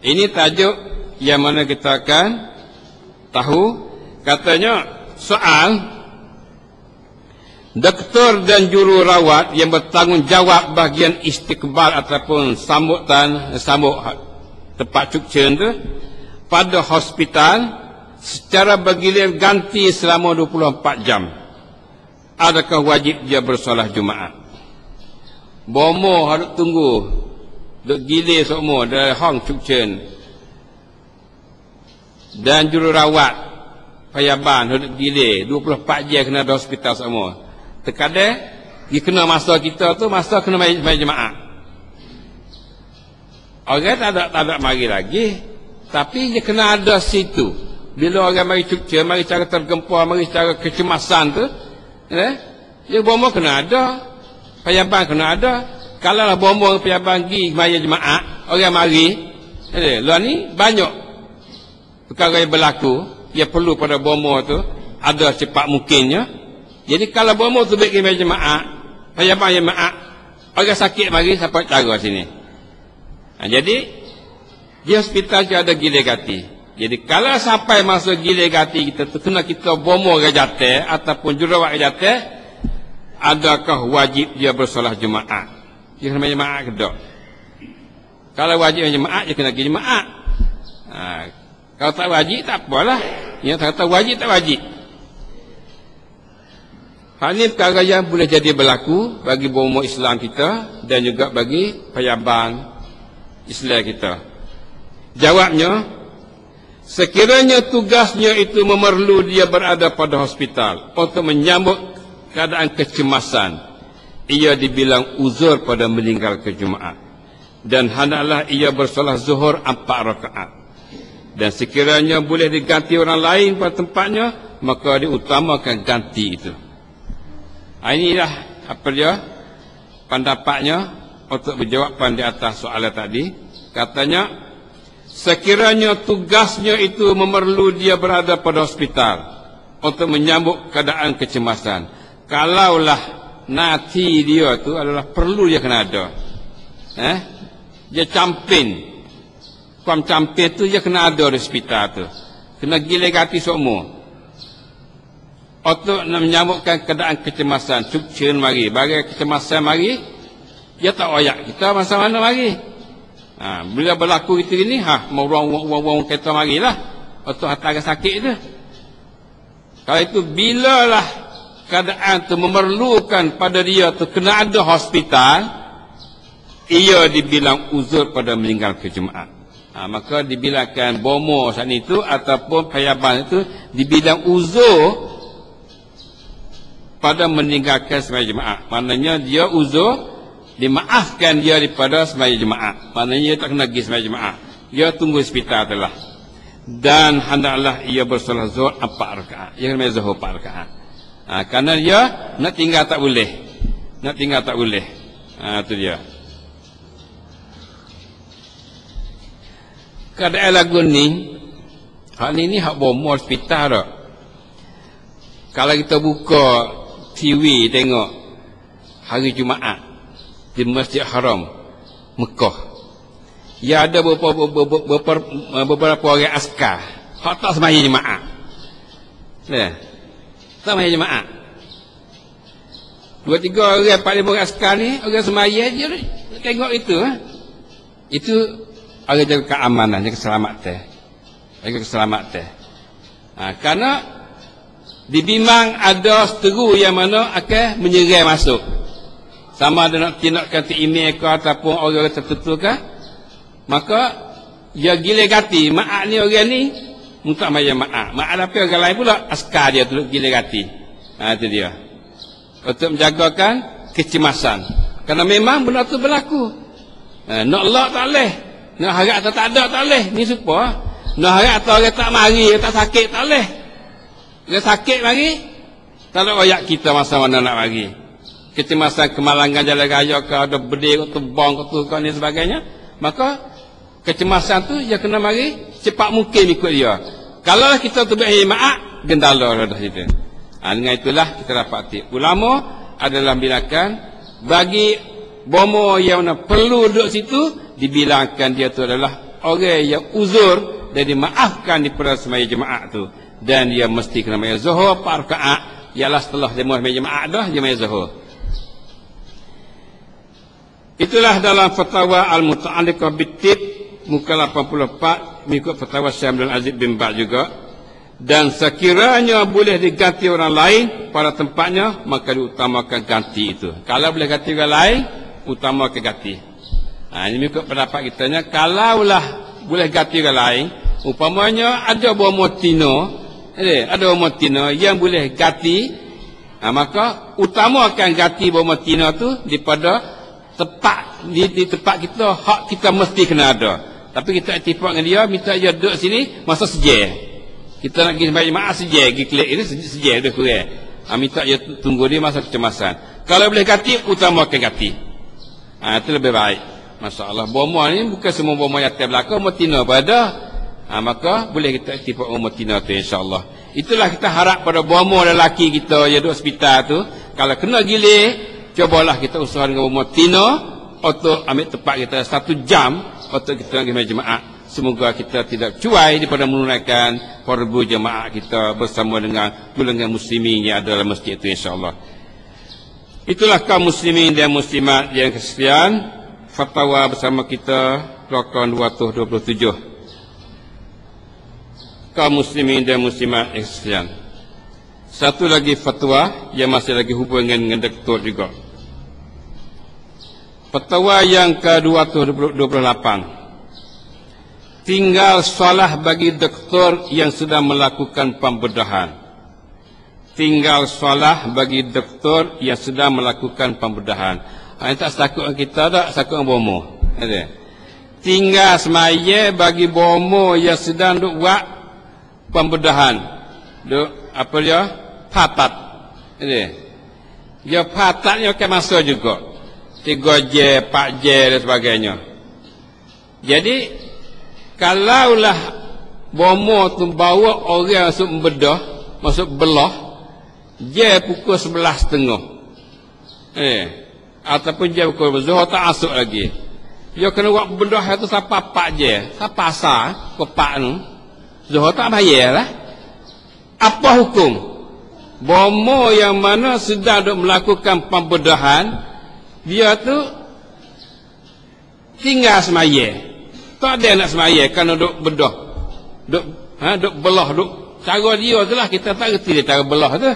S1: Ini tajuk yang mana kita akan tahu. Katanya soal doktor dan jururawat yang bertanggungjawab bahagian istiqbal ataupun sambut tempat cukcen tu pada hospital secara bergilir ganti selama 24 jam. Adakah wajib dia bersolat Jumaat? Bomo harus tunggu duk gilir semua dari hang cukcen, dan jururawat payaban harus gilir 24 jam kena ada hospital semua. Terkadang dia kena masa kita tu, masa kena mai jemaah. Orang tak ada mari lagi, tapi dia kena ada situ. Bila orang mari cukcen, mari cara tergempar, mari cara kecemasan tu, dia bomo kena ada, payaban kena ada. Kalau lah bomo payaban pergi mai jemaah, orang mari, luar ni banyak perkara yang berlaku, dia perlu pada bomo tu ada cepat mungkinnya. Jadi kalau bomo tu pergi mai jemaah, payaban jemaah, orang sakit mari siapa cara sini. Jadi di hospital dia ada gilir gati. Jadi kalau sampai masa gilir gati kita tu kena kita bomo gajate ataupun jururawat gajate, adakah wajib dia bersolat Jumaat? Dia kena jemaah ke tak? Kalau wajib jemaah, dia kena pergi jemaah. Kalau tak wajib tak apalah. Yang kata wajib tak wajib. Hal ini perkara yang boleh jadi berlaku bagi bomo Islam kita dan juga bagi payaban Islam kita. Jawabnya, sekiranya tugasnya itu memerlu dia berada pada hospital untuk menyambut keadaan kecemasan, ia dibilang uzur pada meninggalkan Jumaat, dan hendaklah ia bersolat zuhur 4 rakaat. Dan sekiranya boleh diganti orang lain pada tempatnya, maka diutamakan ganti itu. Inilah apa dia pendapatnya untuk berjawapan di atas soalan tadi. Katanya, sekiranya tugasnya itu memerlu dia berada pada hospital untuk menyambut keadaan kecemasan, kalaulah nanti dia tu adalah perlu dia kena ada, dia campin, kuam campin tu dia kena ada di hospital tu, kena gilir-gati semua untuk menyambutkan keadaan kecemasan. Cukcen mari, bagi kecemasan mari, dia tak wayak kita masa mana mari. Bila berlaku itu ini, mau wong kita marilah untuk hantar sakit tu. Kalau itu bilalah keadaan tu memerlukan pada dia tu kena ada hospital, ia dibilang uzur pada meninggalkan Jumaat. Maka dibilangkan bomo saat itu ataupun payaban itu dibilang uzur pada meninggalkan sembahyang Jumaat. Maknanya dia uzur, dimaafkan dia daripada sembahyang Jumaat. Maknanya dia tak kena pergi sembahyang Jumaat, dia tunggu hospital telah. Dan hendaklah ia bersolat zuhur 4 rakaat. Ia kena zuhur 4 rakaat. Kerana dia nak tinggal tak boleh. Nak tinggal tak boleh. Itu dia. Keadaan lagu ni, hal ni hak bomo hospital tak. Kalau kita buka TV tengok hari Jumaat di Masjid Haram Mekah, ya ada beberapa orang askar hak tak sembahyang Jumaat. Tak sembahyang Jumaat. 2-3 orang 4-5 orang askar ni orang sembahyang je tengok itu. Itu orang jaga keamanan, jaga keselamatan. Jaga keselamatan. Kerana dibimbang ada seteru yang mana akan menyerang masuk. Sama ada nak tindakan email ke ataupun orang tertentu ke, maka dia gilir gati. Maaf ni orang ni minta bayar maaf. Maaf tapi orang lain pula askar dia tu gilir gati. Itu dia. Untuk menjagakan kecemasan. Kerana memang benda tu berlaku. Nak lock tak boleh. Nak harap atau tak ada tak boleh. Ni supaya. Nak harap atau orang tak mari, tak sakit tak boleh. Dia sakit mari, tak ada wayak kita masa mana nak mari. Kecemasan kemalangan jalan raya ke, ada bedil ke, bong ke, ni sebagainya. Maka kecemasan tu dia kena mari cepat mungkin ikut dia. Kalau kita tu berjemaah, gendala dah situ. Dengan itulah kita dapati ulama adalah bilangkan bagi bomo yang perlu duduk situ, dibilangkan dia tu adalah orang yang uzur dan dimaafkan daripada semaya jemaah tu, dan dia mesti kena maya zuhur 4 rakaat, ialah setelah dia maya jemaah dah dia maya zuhur. Itulah dalam fatwa al-muta'alliqah bit-tib muka 84 mengikut fatwa Syekh Abdul Aziz bin Baz juga. Dan sekiranya boleh diganti orang lain pada tempatnya, maka diutamakan ganti itu. Kalau boleh ganti orang lain, utamakan ganti. Ini mengikut pendapat kitanya. Kalaulah boleh ganti orang lain, umpamanya ada bomo tino, ada bomo tino yang boleh ganti, maka utamakan ganti bomo tino tu daripada tepat di tempat kita, hak kita mesti kena ada. Tapi kita iktifak dengan dia, minta dia duduk sini masa sejak. Kita nak pergi sembahyang jemaah sejak, pergi klik ini sejak dia kurang. Minta dia tunggu dia masa kecemasan. Kalau boleh ganti, utamakan ganti. Itu lebih baik. Masya-Allah. Bomo ni bukan semua bomo yatim belaka, mutina pada. Maka boleh kita iktifak mutina tu insya-Allah. Itulah kita harap pada bomo lelaki kita yang duduk hospital tu, kalau kena gilir, cobalah kita usaha dengan bomo tina untuk ambil tempat kita 1 jam untuk kita pergi jemaah. Semoga kita tidak cuai daripada menunaikan fardu jemaah kita bersama dengan golongan muslimin yang ada dalam masjid itu insya-Allah. Itulah kaum muslimin dan muslimat yang sekalian, fatwa bersama kita rakam 227. Kaum muslimin dan muslimat yang sekalian. Satu lagi fatwa yang masih lagi hubungan dengan doktor juga. Fatwa yang ke-228. Tinggal solah bagi doktor yang sedang melakukan pembedahan. Tinggal solah bagi doktor yang sedang melakukan pembedahan. Ini tak sakut kita tak, sakut bomo. Tinggal semaya bagi bomo yang sedang duk buat pembedahan. Duk apa dia? Patat. Dia patatnya ke masa juga. 3 je, 4 je dan sebagainya. Jadi kalaulah bomo tu bawa orang masuk membedah, masuk belah, dia pukul 11.30. Ataupun dia pukul zuhur tak masuk lagi. Dia kena buat bedah itu sampai 4 je. Sampai asar, kepak tu. Zuhur tak bayar lah. Apa hukum? Bomo yang mana sedang melakukan pembedahan, dia tu tinggal semaya. Tak ada nak semaya kerana duk bedah. Duk belah, duk cara dia tu lah, kita tak reti dia cara belah tu.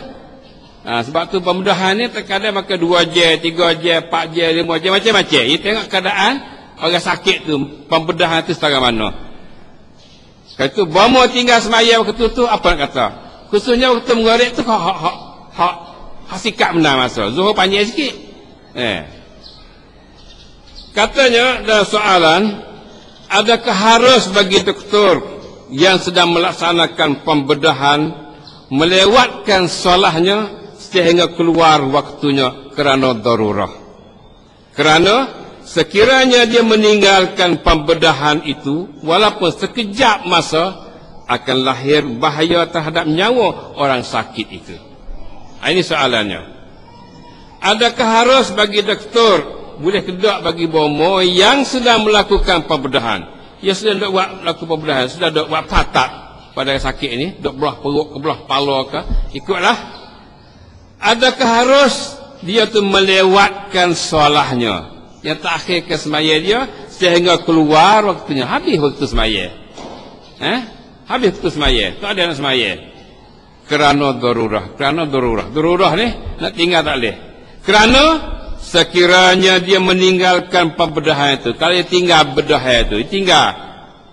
S1: Sebab tu pembedahan ni terkadang maka 2 je, 3 je, 4 je, 5 je, macam-macam. Dia tengok keadaan orang sakit tu, pembedahan tu setara mana. Kalau tu bomo tinggal semaya waktu tu, apa nak kata? Khususnya waktu mengarik tu hak sikap benar masa. Zuhur panjang sikit. Katanya dalam soalan, adakah harus bagi doktor yang sedang melaksanakan pembedahan melewatkan solahnya sehingga keluar waktunya kerana darurah? Kerana sekiranya dia meninggalkan pembedahan itu walaupun sekejap masa, akan lahir bahaya terhadap nyawa orang sakit itu. Ini soalannya. Adakah harus bagi doktor, boleh tidak bagi bomo yang sedang melakukan pembedahan? Ia sedang buat melakukan pembedahan, sedang buat patat pada sakit ini, dok belah perut ke belah kepala ke, ikutlah. Adakah harus dia tu melewatkan solahnya yang terakhir ke semaya dia sehingga keluar waktunya, habis waktu semaya? Habis waktu semaya, tak ada nak semaya. Kerana darurah, darurah ni nak tinggal tak boleh. Kerana sekiranya dia meninggalkan pembedahan itu, kalau dia tinggal bedah itu, dia tinggal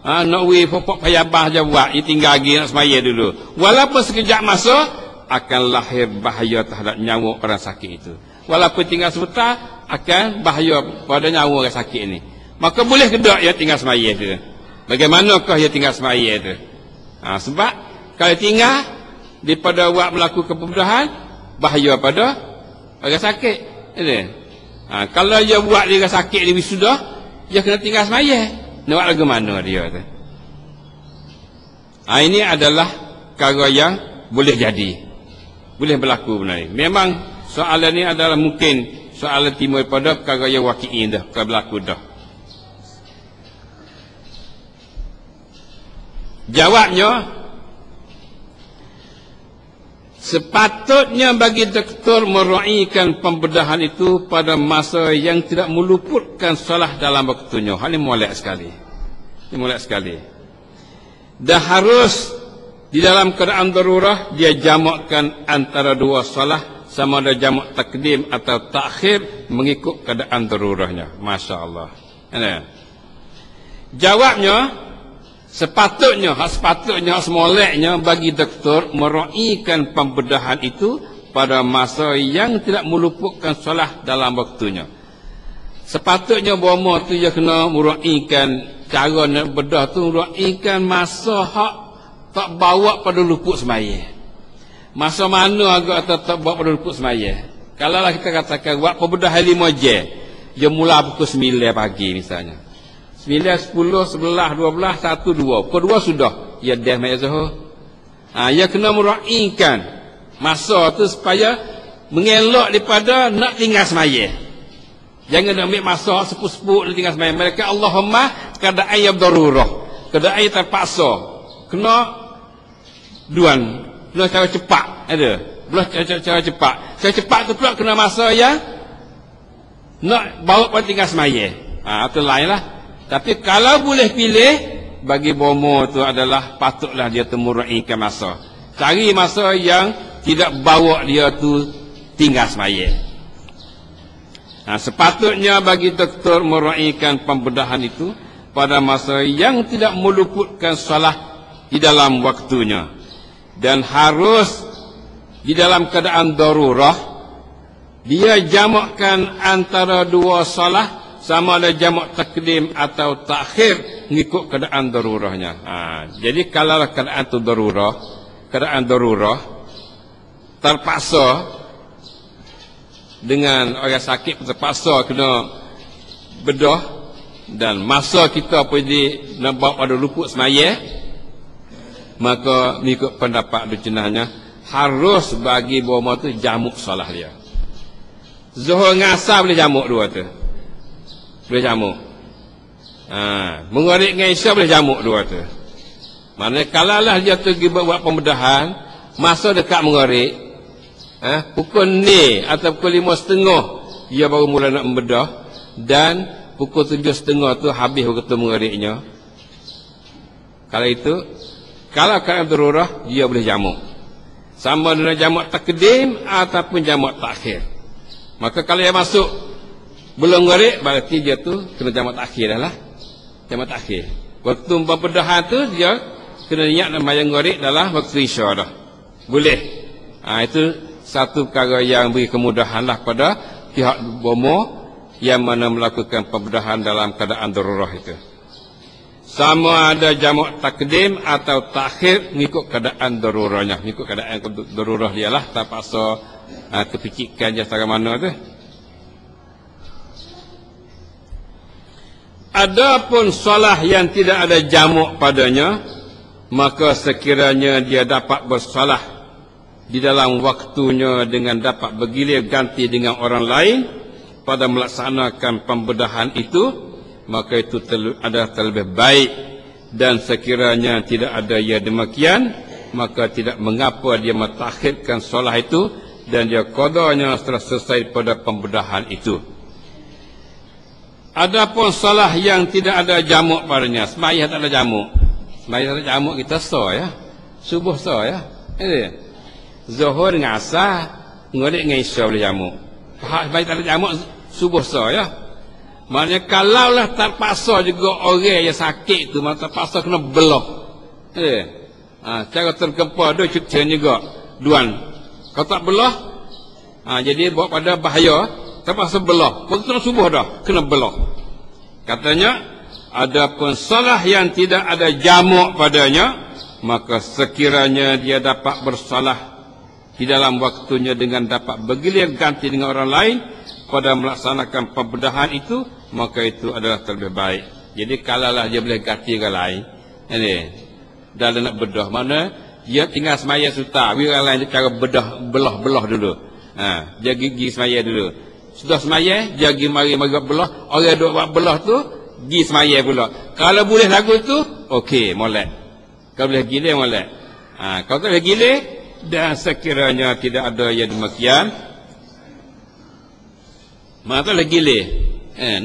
S1: nak weh pokok payabah je buat, dia tinggal lagi nak semaya dulu, walaupun sekejap masa, akan lahir bahaya terhadap nyawa orang sakit itu. Walaupun tinggal sebentar, akan bahaya pada nyawa orang sakit ini. Maka boleh ke tak dia tinggal semaya itu? Bagaimanakah dia tinggal semaya itu? Sebab kalau tinggal daripada buat melakukan pembedahan, bahaya pada orang sakit. Kalau dia buat dia sakit di wisuda, dia kena tinggal semaya. Nak buat lagu mana dia tu? Ini adalah perkara yang boleh jadi, boleh berlaku benar ini. Memang soalan ini adalah mungkin soalan timur pada perkara yang waqi'i dah, perkara berlaku dah. Jawabnya, sepatutnya bagi doktor meraihkan pembedahan itu pada masa yang tidak meluputkan solah dalam waktunya. Hal ini molek sekali. Ini molek sekali. Dah harus di dalam keadaan darurah dia jamakkan antara dua solah, sama ada jamak takdim atau takhir mengikut keadaan darurahnya. Masya Allah. Jawabnya, sepatutnya semoleknya bagi doktor meraihkan pembedahan itu pada masa yang tidak meluputkan solah dalam waktunya. Sepatutnya bomo tu dia kena meraihkan cara nak bedah tu, meraihkan masa hak tak bawa pada luput semaya. Masa mana agak tak bawa pada luput semaya. Kalau lah kita katakan buat pembedahan 5 jam, dia mula pukul 9 pagi misalnya. 9, 10, 11, 12, 1, 2. Pukul 2 sudah. Ya dah Mak Zuhur. Ya kena meraihkan masa tu supaya mengelak daripada nak tinggal semaya. Jangan nak ambil masa sepuk-sepuk nak tinggal semaya. Mereka Allahumma keadaan yang darurah. Keadaan yang terpaksa. Kena duan. Kena cara cepat. Ada. Belah cara cepat. Cara cepat tu pula kena masa yang nak bawa pada tinggal semaya. Itu lain lah. Tapi kalau boleh pilih, bagi bomo tu adalah patutlah dia temuraikan masa. Cari masa yang tidak bawa dia tu tinggal semaya. Sepatutnya bagi doktor meraihkan pembedahan itu pada masa yang tidak meluputkan solah di dalam waktunya. Dan harus di dalam keadaan darurah, dia jamakkan antara dua solah, sama ada jamak takdim atau takhir mengikut keadaan darurahnya. Jadi kalau keadaan itu keadaan darurah terpaksa dengan orang sakit terpaksa kena bedah dan masa kita pergi nampak pada luput semaya, maka mengikut pendapat jenahnya harus bagi bomo tu jamuk solah dia. Zuhur dengan asar boleh jamuk dua tu. Boleh jamuk. Mengarik dengan isya boleh jamuk dua tu. Maknanya kalau lah dia pergi buat pembedahan, masa dekat mengarik, pukul ni atau pukul 5.30 dia baru mula nak membedah, dan pukul 7.30 tu habis waktu mengariknya. Kalau itu, kalau keadaan darurah, dia boleh jamuk. Sama dengan jamak takdim ataupun jamak takhir. Maka kalau dia masuk belum ngarik, berarti dia tu kena jamak takhir dah lah. Jamak takhir. Waktu pembedahan tu dia kena niat nak bayang ngarik dalam waktu isya dah. Boleh. Itu satu perkara yang beri kemudahan lah pada pihak bomo yang mana melakukan pembedahan dalam keadaan darurah itu. Sama ada jamak takdim atau takhir mengikut keadaan darurahnya. Mengikut keadaan darurah dia lah. Tak paksa terpikirkan je secara mana tu. Adapun solah yang tidak ada jamak padanya, maka sekiranya dia dapat bersolah di dalam waktunya dengan dapat bergilir ganti dengan orang lain pada melaksanakan pembedahan itu, maka itu adalah terlebih baik. Dan sekiranya tidak ada ia demikian, maka tidak mengapa dia mentakhirkan solah itu dan dia qadanya setelah selesai pada pembedahan itu. Adapun solah yang tidak ada jamak padanya, sembahyang tak ada jamak. Sembahyang tak ada jamak kita sah ya. Subuh sah ya. Zuhur dengan asar, ngarik dengan isya boleh jamak. Sembahyang tak ada jamak, subuh sah ya. Maknanya kalaulah terpaksa juga orang yang sakit tu, maka terpaksa kena belah. Cara tergempar dia cucian juga. Duan. Kalau tak belah, jadi buat pada bahaya, terpaksa belah. Waktu subuh dah, kena belah. Katanya, adapun solah yang tidak ada jamak padanya, maka sekiranya dia dapat bersolah di dalam waktunya dengan dapat bergilir ganti dengan orang lain pada melaksanakan pembedahan itu, maka itu adalah terlebih baik. Jadi kalaulah dia boleh ganti orang lain, dalam nak bedah. Mana dia tinggal semaya suta, wira lain dia cara belah dulu. Dia gigi semaya dulu. Sudah semaya, dia pergi mari belah. Orang duk buat belah tu, pergi semaya pula. Kalau boleh lagu tu, okey, molek. Kalau boleh gile, molek. Kalau tak boleh gile, dan sekiranya tidak ada yang demikian, maka tak boleh gile.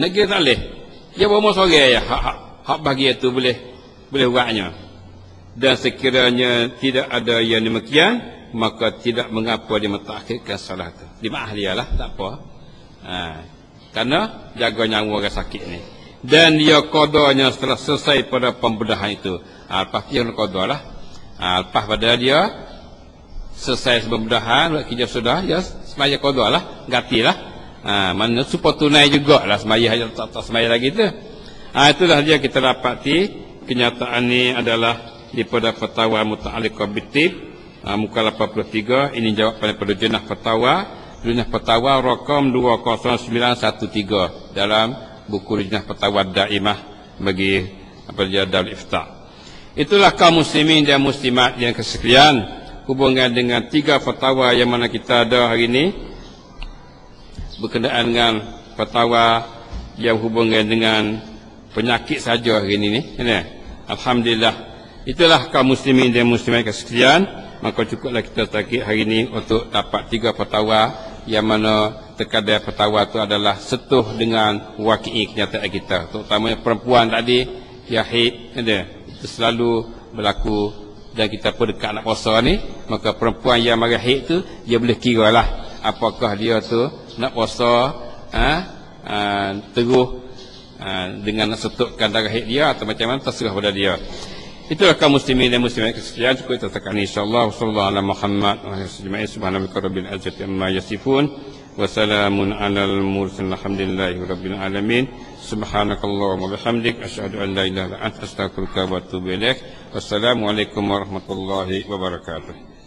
S1: Nak gile tak boleh. Dia bawa sorang ya, hak bagi itu boleh buatnya. Dan sekiranya tidak ada yang demikian, maka tidak mengapa dia mentakhirkan salat itu. Dimaaf dia lah, tak apa. Karena jaga nyawa orang sakit ni. Dan dia qadanya setelah selesai pada pembedahan itu. Lepas dia qada lah. Lepas pada dia selesai pembedahan, kerja sudah, dia semaya qada lah, gantilah. Mana supaya tunai jugalah semaya, tak semaya lagi tu. Itulah dia kita dapati kenyataan ni adalah daripada fatwa muta'alliqah bitib muka 83. Ini jawapan daripada jenah fatwa rakam 20913 dalam buku jenah fatwa daimah bagi apa dia Darul Ifta. Itulah kaum muslimin dan muslimat yang kesekian, hubungan dengan 3 fatwa yang mana kita ada hari ini berkenaan dengan fatwa yang hubungan dengan penyakit saja hari ini ni. Alhamdulillah. Itulah kaum muslimin dan muslimat sekalian, maka cukuplah kita tarik hari ini untuk dapat 3 fatwa yang mana terkadang fatwa itu adalah setuh dengan waqi'i kenyataan kita, terutamanya perempuan tadi yang haid itu selalu berlaku, dan kita pun dekat nak puasa ni, maka perempuan yang mari haid tu dia boleh kira lah apakah dia tu nak puasa terus dengan nak setukkan darah haid dia atau macam mana, terserah pada dia. Itulah kaum muslimin dan muslimat sekalian, cukup kita tekan insyaallah. Wassallallahu ala Muhammad wa alihi subhanallahi rabbil izzati amma yasifun wa salamun alal mursalin alhamdulillahi rabbil alamin. Subhanakallahumma wa bihamdik asyhadu an la ilaha illa anta astaghfiruka wa atubu ilaik. Wassalamu alaikum warahmatullahi wabarakatuh.